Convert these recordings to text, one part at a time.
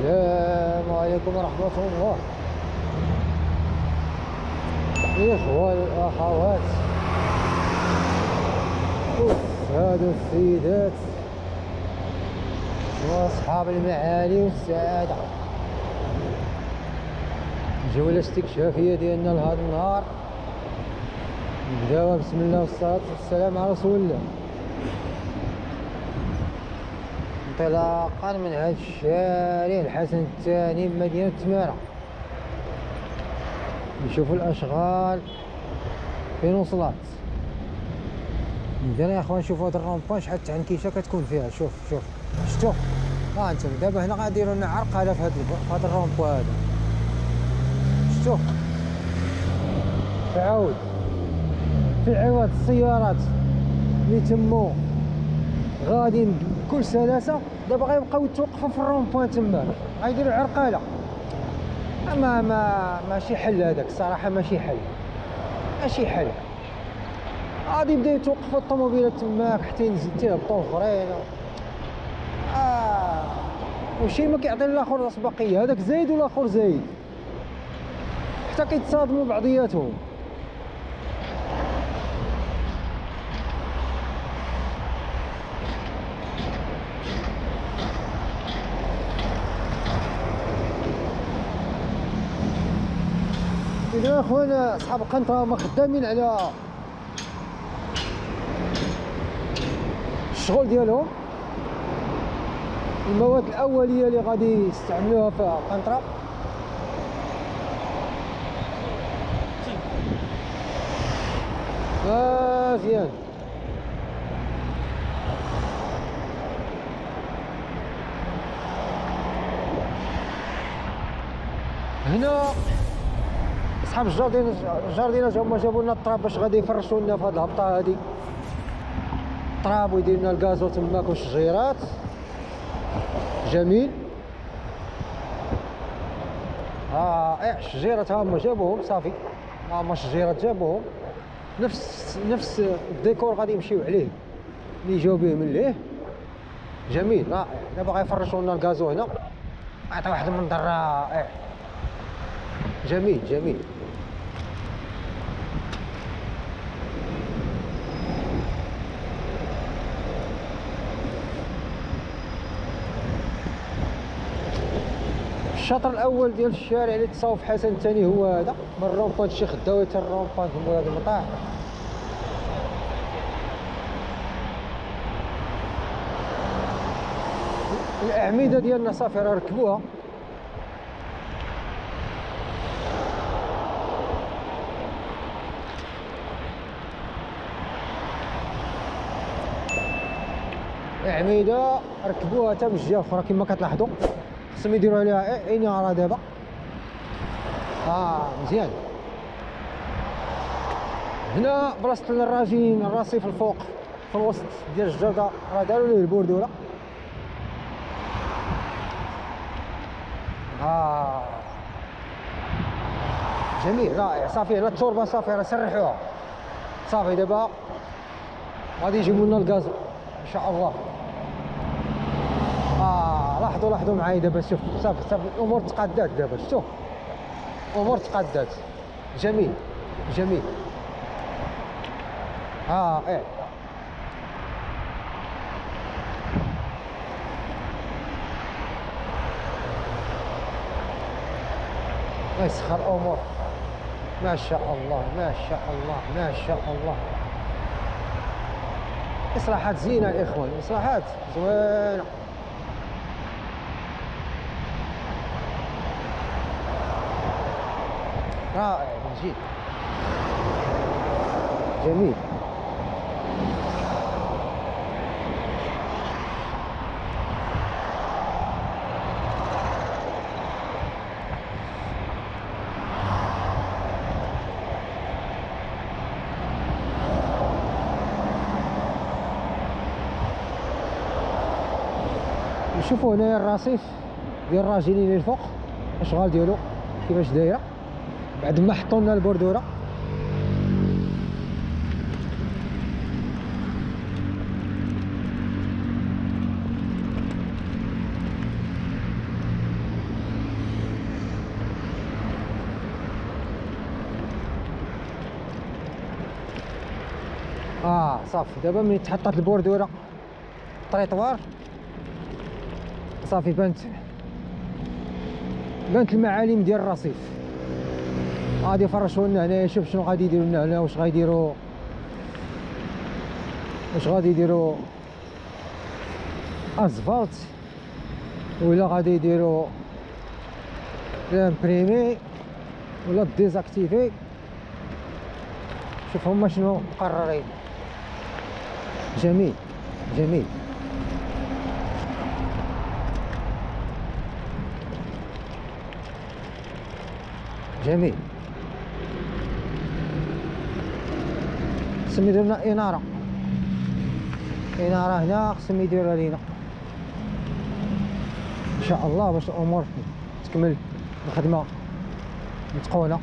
السلام عليكم ورحمة الله. الإخوة والأخوات والسادة والسيدات وأصحاب المعالي والسعادة، الجولة الاستكشافية ديالنا لهذا النهار نبداوها بسم الله والصلاة والسلام على رسول الله، انطلاقا من هذا الشارع الحسن الثاني من مدينة تمارة. نشوفوا الأشغال فين وصلت. بدينا يا اخوان نشوفوا هذا الرومبان شحال التعنكيشه كتكون فيها. شوف شفتوا انتم دابا هنا غاديروا لنا عرقله في هذا الرومبان هذا. شفتوا تعاود في عوض السيارات اللي تموا غاديين بكل سلاسه، دابا غيبقاو يتوقفوا في الرومبان تما غيديروا عرقله. ماشي حل هذاك الصراحه، ماشي حل. غادي يبداو يتوقفوا الطوموبيلات تماك حتى ينزل تيهبطوا الاخرين. وشي ما كيعطي الاخر اسبقيه، هذاك زايد والاخر زايد حتى كيتصادموا بعضياتهم. إذا أخوان أصحاب القنطرة هما خدامين على الشغل ديالهم. المواد الأولية اللي غادي يستعملوها في القنطرة مزيان. هنا اصحاب الجاردينات هما جابوا لنا التراب باش غادي يفرشوا لنا في هذه الهبطه هذه التراب ويدير لنا الكازو تماك والشجيرات. جميل. الشجيرات ها هما جابوهم صافي، هما الشجيرات جابوهم نفس الديكور غادي يمشيو عليه اللي جاو به من ليه. جميل. دابا غيفرشوا لنا الكازو هنا، عطي واحد المنظر رائع. جميل. الشاطر الاول ديال الشارع اللي تصاوب حسن الثاني هو هذا، من رومبان الشيخ الداوي حتى الرومبان في هذا المطاح. الاعمده ديالنا صافي راه ركبوها. اعمده ركبوها حتى من الجهه الاخرى كما كتلاحظوا، خصهم يديروا عليها اناره دابا. مزيان. هنا بلاصه الراجين الرصيف الفوق في الوسط ديال الجرده راه داروا ليه البوردوله. جميل رائع. صافي هنا التوربه صافي راه سرحوها صافي. دابا غادي يجيبوا لنا الغاز ان شاء الله. لاحظوا معايا دابا. شوف صافي الامور تقادات دابا. شفتوا الامور تقادات. جميل. يسخر الامور. ما شاء الله. اصلاحات زينه الاخوان، اصلاحات زوينه. رائع من جد. جميل. نشوفوا هنايا الرصيف ديال الراجلين الفوق الاشغال ديالو كيفاش دايره بعد ما حطوا لنا البردوره. صافي دابا ملي تحطات البوردوره الطريطوار صافي بانت المعالم ديال الرصيف. غادي يفرشوا لنا هنايا. شوف شنو غادي يديروا لنا هنا. واش غادي يديروا اسفالت ولا غادي يديروا لامبريمي ولا ديزاكتيفي. شوف هما شنو مقررين. جميل جميل. جميل. خصهم يديروا لنا اناره هنا. خصهم يديروها لينا ان شاء الله باش الامور تكمل الخدمه متقونه.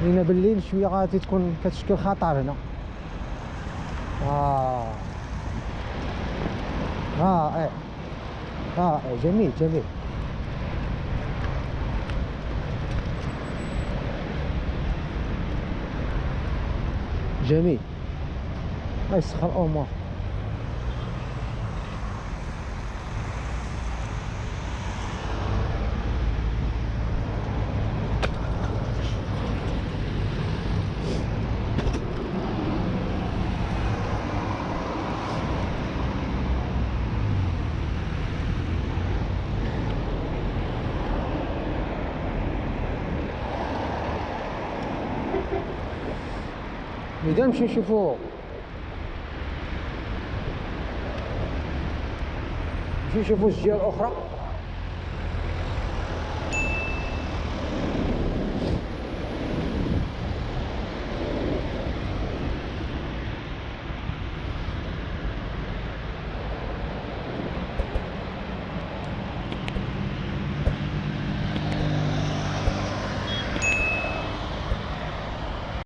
لينا بالليل شويه غادي تكون كتشكل خطر هنا. جميل جميل. جميل. يسخر الامور. إذا نمشي نشوفو الجهة الأخرى.